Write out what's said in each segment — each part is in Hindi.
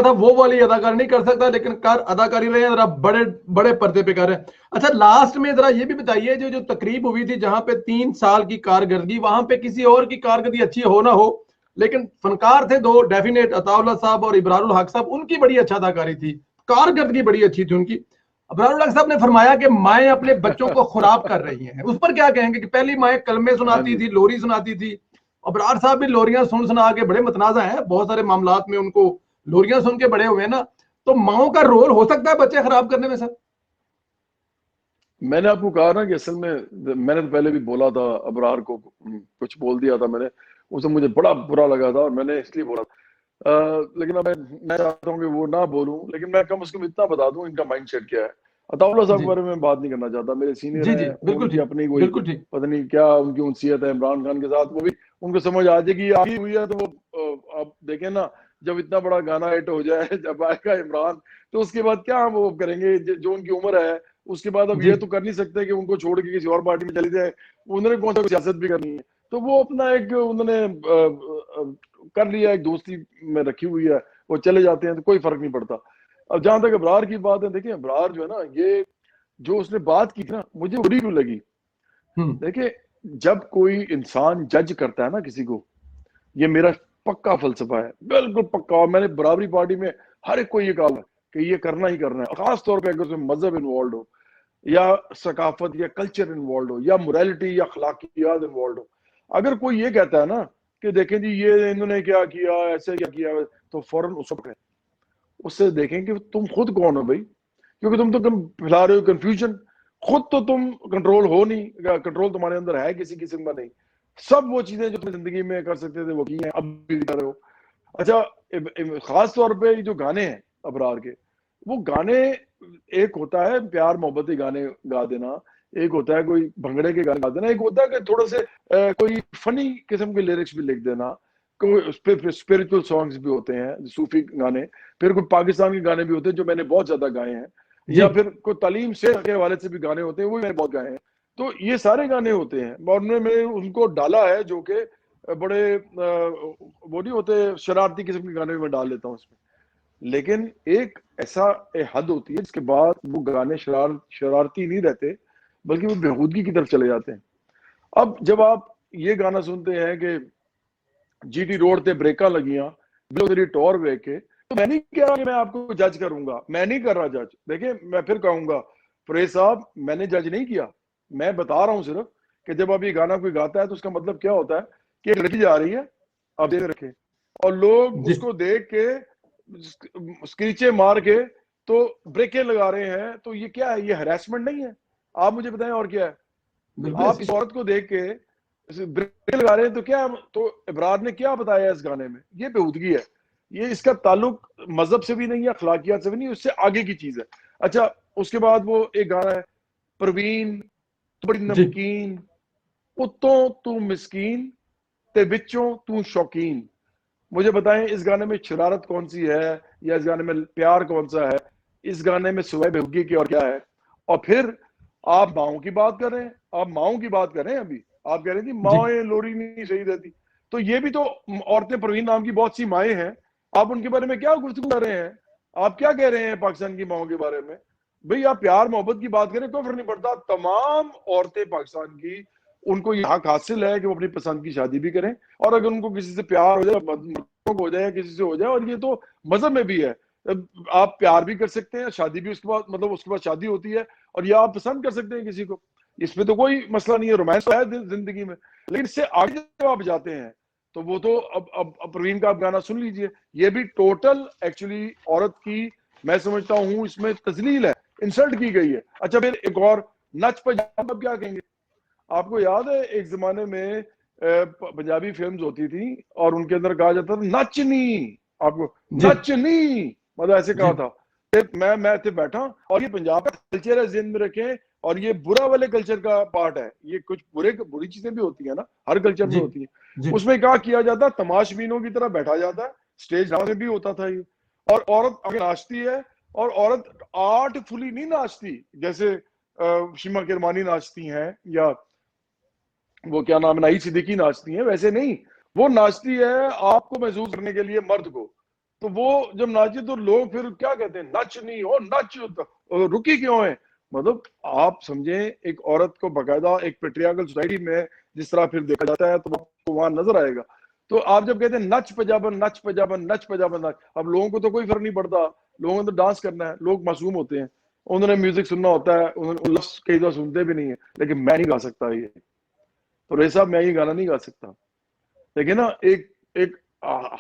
था वो वाली अदाकारी नहीं कर सकता, लेकिन कर अदाकारी रहे हैं, जरा बड़े बड़े पर्दे पे कर रहे हैं। अच्छा, लास्ट में जरा ये भी बताइए, जो जो तकरीब हुई थी जहां पे 3 साल की कारकर्दगी, वहां पे किसी और की कारकर्दगी अच्छी हो ना हो, लेकिन फनकार थे दो डेफिनेट, अताउल्लाह साहब और इब्रारुल हक साहब, उनकी बड़ी अच्छा अदाकारी थी, कारकर्दगी बड़ी अच्छी थी उनकी। इब्रारुल हक साहब ने फरमाया कि माएँ अपने बच्चों को खुराब कर रही हैं, उस पर क्या कहेंगे कि पहली माएँ कलमे हाँ सुनाती जी। थी, लोरी सुनाती थी, अबरार साहब भी लोरियां सुन सुना के बड़े मतनाजा हैं, बहुत सारे मामलात में उनको लोरियां सुन के बड़े हुए ना, तो माओ का रोल हो सकता है बच्चे खराब करने में सर? मैंने आपको कहा ना कि असल में मैंने तो पहले भी बोला था, अबरार को कुछ बोल दिया था मैंने, उसे मुझे बड़ा बुरा लगा था और मैंने इसलिए बोला लेकिन अब मैं चाहता हूँ कि वो ना बोलूं, लेकिन मैं कम से कम इतना बता दूं इनका माइंडसेट क्या है। अताउल्लाह साहब के जी बारे में बात नहीं करना चाहता, मेरे सीनियर जी जी, हैं, बिल्कुल उनकी ठीक, अपनी कोई बिल्कुल ठीक। पता नहीं क्या उनकी उनसीयत है इमरान खान के साथ, वो भी उनको समझ आ जाएगी आगे हुई है तो वो आप देखें ना, जब इतना बड़ा गाना हिट हो जाए जब आएगा इमरान, तो उसके बाद क्या हम वो करेंगे, जो उनकी उम्र है उसके बाद अब जी ये तो कर नहीं सकते कि उनको छोड़ के किसी और पार्टी में चले जाए, उन्होंने कौन सा सियासत भी करनी है, तो वो अपना एक उन्होंने कर लिया, एक दोस्ती में रखी हुई है, वो चले जाते हैं तो कोई फर्क नहीं पड़ता। अब जहां तक अबरार की बात है, देखिए अबरार जो है ना, ये जो उसने बात की थी ना, मुझे बुरी क्यों लगी। हम्म। देखिए, जब कोई इंसान जज करता है ना किसी को, ये मेरा पक्का फलसफा है, बिल्कुल पक्का, और मैंने बराबरी पार्टी में हर एक को ये कहा है कि ये करना ही करना है, खास तौर पे अगर उसमें मजहब इन्वॉल्व हो या सकाफत या कल्चर इन्वॉल्व हो या मोरालिटी या अखलाकियात इन्वॉल्व हो। अगर कोई ये कहता है ना कि देखें जी ये इन्होंने क्या किया, ऐसे क्या किया, तो फौरन उस वक्त उससे देखें कि तुम खुद कौन हो भाई, क्योंकि तुम तो फैला रहे हो कंफ्यूजन, खुद तो तुम कंट्रोल हो नहीं, कंट्रोल तुम्हारे अंदर है किसी किस्म का नहीं, सब वो चीजें जो तुम जिंदगी में कर सकते थे वो की हैं, अब भी कर रहे हो। अच्छा, खास तौर पे ये जो गाने हैं अबरार के, वो गाने, एक होता है प्यार मोहब्बती गाने गा देना, एक होता है कोई भंगड़े के गाने गा देना, एक होता है कि थोड़े से कोई फनी किस्म के लिरिक्स भी लिख देना, कोई स्पिरिचुअल सॉन्ग्स भी होते हैं, सूफी गाने, फिर कोई पाकिस्तान के गाने भी होते हैं जो मैंने बहुत ज्यादा गाए हैं, जी या फिर कोई तालीम से के हवाले से भी गाने होते हैं, वो भी मैंने बहुत गाए हैं। तो ये सारे गाने होते हैं और मैंने उनको डाला है जो कि बड़े वो नहीं होते, शरारती किस्म के गाने भी मैं डाल लेता हूँ उसमें, लेकिन एक ऐसा हद होती है जिसके बाद वो गाने शरारती नहीं रहते, बल्कि वो बेहूदगी की तरफ चले जाते हैं। अब जब आप ये गाना सुनते हैं कि जीटी रोड ते ब्रेका लगियां बिलो तेरी टॉर वेख के, तो मैं नहीं कह रहा कि मैं आपको जज करूंगा, मैं नहीं कर रहा जज, देखिए मैं फिर कहूंगा फरेज साहब मैंने जज नहीं किया, मैं बता रहा हूं सिर्फ कि जब आप ये गाना कोई गाता है तो उसका मतलब क्या होता है कि एक लड़की जा रही है, आप देख रखे, और लोग जी, उसको देख के स्क्रीचे मार के तो ब्रेकें लगा रहे हैं, तो ये क्या है, ये हरासमेंट नहीं है? आप मुझे बताएं और क्या है। बिल्कुल आप ऐसी। इस औरत को देख के ब्रेक लगा रहे हैं, तो क्या, तो इब्रार ने क्या बताया इस गाने में, ये बेहूदगी है, ये इसका ताल्लुक मजहब से भी नहीं है, अखलाकियात से भी नहीं, उससे आगे की चीज है। अच्छा, उसके बाद वो एक गाना है, परवीन तू बड़ी जी नमकीन, उत्तों तू मिस्कीन, ते बिच्चों तू शौकीन। मुझे बताएं इस गाने में शरारत कौन सी है, या इस गाने में प्यार कौन सा है, इस गाने में सुबह बेहुगी की और क्या है। और फिर आप माओ की बात कर रहे हैं, आप माओ की बात कर रहे हैं, अभी आप कह रहे थी जी माओ लोरी नहीं सही रहती, तो ये भी तो औरतें, प्रवीण नाम की बहुत सी माएँ हैं, आप उनके बारे में क्या गुफ्तगू कर रहे हैं, आप क्या कह रहे हैं पाकिस्तान की माओ के बारे में। भाई आप प्यार मोहब्बत की बात करें, कोई फर्क नहीं पड़ता, तमाम औरतें पाकिस्तान की, उनको ये हक हासिल है कि वो अपनी पसंद की शादी भी करें, और अगर उनको किसी से प्यार हो जाए, हो जाए, किसी से हो जाए, और ये तो मजहब में भी है, आप प्यार भी कर सकते हैं, शादी भी उसके बाद, मतलब उसके बाद शादी होती है, और ये आप पसंद कर सकते हैं किसी को, इसमें तो कोई मसला नहीं है, रोमांस तो है जिंदगी में। लेकिन इससे आगे जब आप जाते हैं तो वो तो अब प्रवीण का आप गाना सुन लीजिए, ये भी टोटल एक्चुअली औरत की, मैं समझता हूं इसमें तजलील है, इंसल्ट की गई है। अच्छा, फिर एक और नच पंजाब, क्या कहेंगे, आपको याद है एक जमाने में पंजाबी फिल्म्स होती थी और उनके अंदर कहा जाता था नचनी, आपको जी नचनी, मतलब ऐसे जी। कहा था कि मैं इतने बैठा, और ये पंजाब का कल्चर है, जिन में रखें, और ये बुरा वाले कल्चर का पार्ट है, ये कुछ बुरी चीजें भी होती है ना, हर कल्चर में जी होती है। जी उसमें क्या किया जाता, तमाशबीनों की तरह बैठा जाता है, स्टेज डांस में भी होता था ये, और औरत आगे नाचती है, और औरत आर्टफुली नहीं नाचती, जैसे शिमा किरमानी नाचती हैं, या वो क्या नाम है, नाई सिद्दीकी नाचती है, वैसे नहीं, वो नाचती है आपको महसूस करने के लिए, मर्द को, तो वो जब नाची तो लोग फिर क्या कहते हैं, नच नहीं हो नच, तो रुकी क्यों है? मतलब आप समझे, एक औरत को बकायदा एक पेट्रियार्कल सोसाइटी में जिस तरह फिर देखा जाता है तो आपको वहां नजर आएगा। तो आप जब कहते हैं नच पंजाबन नच पंजाबन नच पंजाबन नच, अब लोगों को तो कोई फर्क नहीं पड़ता, लोगों को तो डांस करना है, लोग मासूम होते हैं, उन्होंने म्यूजिक सुनना होता है, उन्होंने लफ्ज कई दफा सुनते भी नहीं है, लेकिन मैं नहीं गा सकता ये, तो रे साहब मैं ये गाना नहीं गा सकता। देखिए ना, एक एक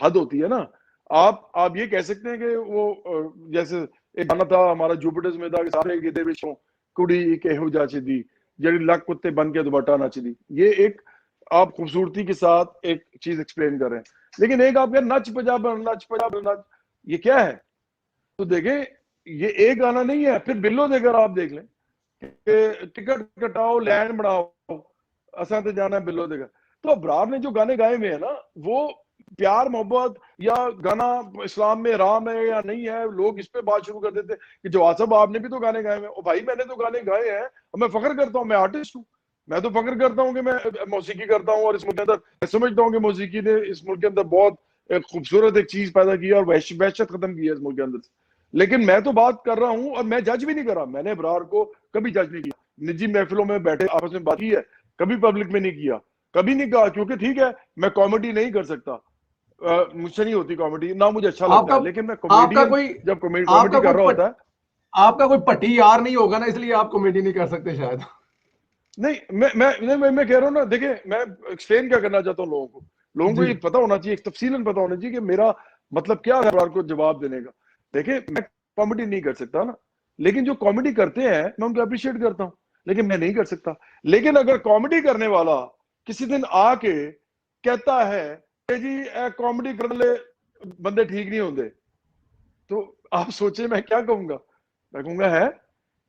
हद होती है ना। आप ये कह सकते हैं कि वो जैसे एक गाना था हमारा जुपिटर्स में था कि सारे गिदे विचों कुड़ी केहू जाची दी जड़ी लक कुत्ते बन के दुपट्टा नच दी, ये एक आप खूबसूरती के साथ एक चीज एक्सप्लेन कर रहे हैं। लेकिन एक आप नच पंजाब नच पंजाब नच, ये क्या है? तो देखें, ये एक गाना नहीं है। फिर बिल्लो देकर आप देख लें कि टिकट कटाओ लैंड बनाओ असा तो जाना है बिल्लो देकर। तो अबरार ने जो गाने गाए हुए हैं ना, वो प्यार मोहब्बत या गाना इस्लाम में राम है या नहीं है, लोग इस पे बात शुरू कर देते कि जवाब साहब आपने भी तो गाने गाए हैं। ओ भाई मैंने तो गाने गाए हैं और मैं फख्र करता हूँ, मैं आर्टिस्ट हूँ, मैं तो फख्र करता हूँ कि मैं मौसीकी करता हूँ और इस मुल्क के अंदर मैं समझता हूँ कि मौसीकी ने इस मुल्क के अंदर बहुत एक खूबसूरत एक चीज पैदा की और वहशत खत्म की है इस मुल्क के अंदर से। लेकिन मैं तो बात कर रहा हूँ और मैं जज भी नहीं कर रहा, मैंने अबरार को कभी जज नहीं किया, निजी महफिलों में बैठे आपस में बात की है, कभी पब्लिक में नहीं किया, कभी नहीं कहा, क्योंकि ठीक है मैं कॉमेडी नहीं कर सकता, मुझसे नहीं होती कॉमेडी, ना मुझे अच्छा लगता आपका है, लेकिन मैं आपका कॉमेडियन कोई जब आपका कॉमेडी कोई कर रहा होता है। आपका कोई पट्टी यार नहीं होगा ना, इसलिए आप कॉमेडी नहीं कर सकते शायद। नहीं मैं कह रहा हूँ ना, देखिए मैं एक्सप्लेन क्या करना चाहता हूँ लोगों को जी ये पता होना चाहिए, एक तफसीलन पता होना चाहिए कि मेरा मतलब क्या है अबरार को जवाब देने का। देखिए मैं कॉमेडी नहीं कर सकता ना, लेकिन जो कॉमेडी करते हैं मैं उनको अप्रिशिएट करता हूँ, लेकिन मैं नहीं कर सकता। लेकिन अगर कॉमेडी करने वाला किसी दिन आके कहता है कि जी कॉमेडी करने ले बंदे ठीक नहीं होंगे, तो आप सोचे मैं क्या कहूंगा? मैं कहूंगा है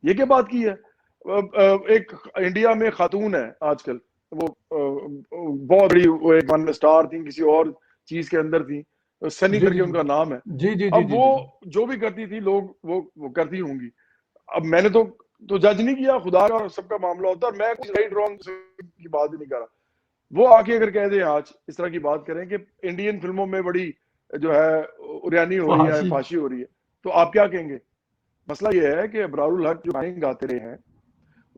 ये क्या बात की है? एक इंडिया में खातून है आजकल, वो बहुत बड़ी, वो एक वन स्टार थी, किसी और चीज के अंदर थी, सनी जी करके जी उनका नाम है। जी जी जी अब जी वो जी जो भी करती थी लोग वो करती होंगी। अब मैंने तो जज नहीं किया, खुदा का सबका मामला होता है, और मैं कुछ राइट रॉन्ग की बात ही नहीं कर रहा। वो आके अगर कह दे आज इस तरह की बात करें कि इंडियन फिल्मों में बड़ी जो है उरियानी हो रही है, फहाशी। फाशी हो रही है, तो आप क्या कहेंगे? मसला ये है कि अबरारुल हक जो गाने गाते रहे हैं,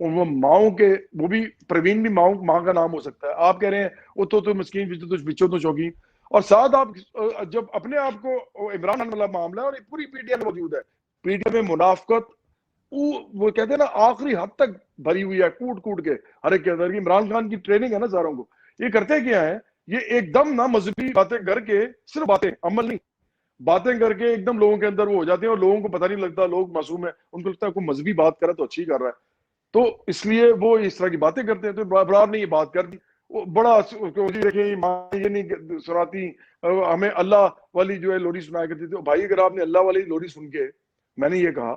वो माओ के, वो भी प्रवीण भी माओ माँ का नाम हो सकता है, आप कह रहे हैं वो तो मस्कीन बिचो तो चौकी, और साथ आप जब अपने आप को इमरान खान वाला मामला है और पूरी पीटीआई मौजूद है, पीटीआई में मुनाफकत वो कहते हैं ना आखिरी हद तक भरी हुई है, कूट कूट के हर एक के अंदर। इमरान खान की ट्रेनिंग है ना सारों को। ये करते क्या है, ये एकदम ना मजहबी बातें करके, सिर्फ बातें अमल नहीं, बातें करके एकदम लोगों के अंदर वो हो जाते हैं और लोगों को पता नहीं लगता, लोग मासूम है, उनको लगता है कोई मजहबी बात करे तो अच्छी कर रहा है, तो इसलिए वो इस तरह की बातें करते हैं। तो बराबर ने ये बात कर दी, वो बड़ा देखे ये नहीं सुनाती हमें अल्लाह वाली जो है लोरी सुनाया करती थी। भाई अगर आपने अल्लाह वाली लोरी सुन के, मैंने ये कहा,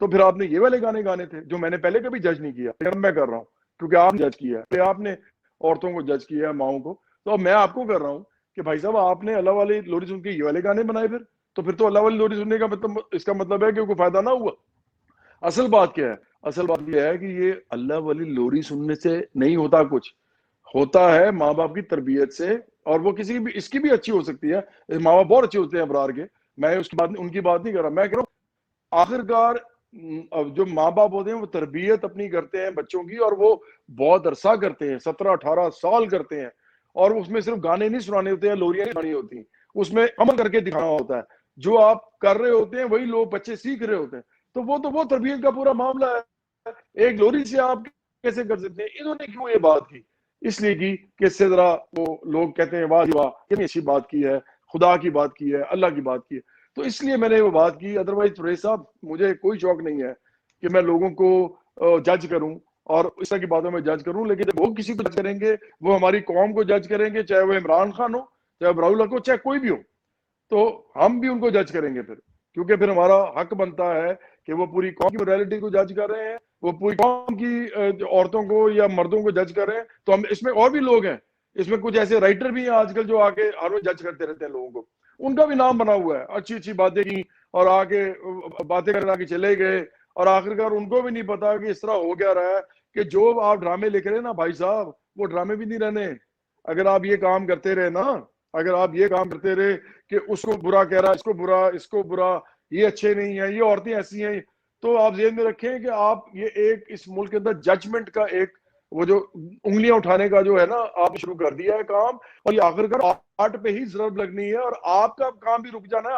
तो फिर आपने ये वाले गाने गाने थे जो मैंने पहले कभी जज नहीं किया, लेकिन मैं कर रहा हूँ क्योंकि आपने जज किया है, आपने औरतों को जज किया है, माओ को, तो अब मैं आपको कर रहा हूँ कि भाई साहब आपने अल्लाह वाली लोरी सुन के ये वाले गाने बनाए, फिर तो अल्लाह वाली लोरी सुनने का मतलब, इसका मतलब है कि कोई फायदा ना हुआ। असल बात क्या है? असल बात यह है कि ये अल्लाह वाली लोरी सुनने से नहीं होता कुछ, होता है माँ बाप की तरबियत से, और वो किसी की भी, इसकी भी अच्छी हो सकती है, माँ बाप बहुत अच्छे होते हैं अबरार के, मैं उसकी बात उनकी बात नहीं कर रहा, मैं कह रहा हूँ आखिरकार अब जो माँ बाप होते हैं वो तरबियत अपनी करते हैं बच्चों की, और वो बहुत अरसा करते हैं, 17-18 साल करते हैं, और उसमें सिर्फ गाने नहीं सुनाने होते हैं, लोरियां नहीं सुनानी होती, उसमें अमल करके दिखाना होता है। जो आप कर रहे होते हैं वही लोग बच्चे सीख रहे होते हैं, तो वो तरबियत का पूरा मामला है। एक लोरी से आप कैसे कर सकते हैं? इन्होंने क्यों ये बात की? इसलिए की कि इससे जरा वो लोग कहते हैं वाह वाह कितनी अच्छी बात की है, खुदा की बात की है, अल्लाह की बात की है, तो इसलिए मैंने वो बात की। अदरवाइज फरेज साहब मुझे कोई शौक नहीं है कि मैं लोगों को जज करूं और इस तरह की बातों में जज करूं, लेकिन जब वो किसी को जज करेंगे, वो हमारी कौम को जज करेंगे, चाहे वो इमरान खान हो, चाहे अबरारुल हक हो, चाहे कोई भी हो, तो हम भी उनको जज करेंगे फिर, क्योंकि फिर हमारा हक बनता है कि वो पूरी कौम की मोरालिटी को जज कर रहे हैं, वो पूरी कौम की औरतों को या मर्दों को जज कर रहे हैं, तो हम इसमें और भी लोग हैं, इसमें कुछ ऐसे राइटर भी हैं आजकल जो आके हर रोज जज करते रहते हैं लोगों को, उनका भी नाम बना हुआ है, अच्छी अच्छी बातें की और आके बातें करना के चले गए, और आखिरकार उनको भी नहीं पता कि इस तरह हो क्या रहा है कि जो आप ड्रामे लिख रहे हैं ना भाई साहब, वो ड्रामे भी नहीं रहने। अगर आप ये काम करते रहे ना अगर आप ये काम करते रहे कि उसको बुरा कह रहा, इसको बुरा, ये अच्छे नहीं है, ये औरतें ऐसी हैं, तो आप जेहन में रखें कि आप ये एक इस मुल्क के अंदर जजमेंट का एक वो जो उंगलियां उठाने का जो है ना, आप शुरू कर दिया है काम, और ये आखिरकार आर्ट पे ही जरूरत लगनी है, और आपका काम भी रुक जाना है।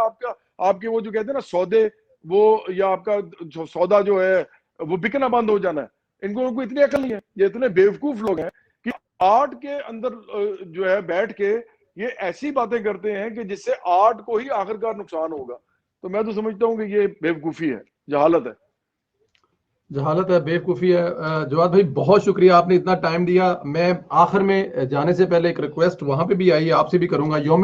आपके वो जो कहते हैं ना सौदे, वो या आपका जो सौदा जो है वो बिकना बंद हो जाना है। इनको इतनी अकल नहीं है, ये इतने बेवकूफ लोग हैं कि आर्ट के अंदर जो है बैठ के ये ऐसी बातें करते हैं कि जिससे आर्ट को ही आखिरकार नुकसान होगा। तो मैं तो समझता हूँ कि ये बेवकूफी है, जहालत है। जहालत है, बेवकूफ़ी है। जवाद भाई बहुत शुक्रिया, आपने इतना टाइम दिया। मैं आखिर में जाने से पहले एक रिक्वेस्ट वहां पे भी आई है, आपसे भी करूंगा। यौम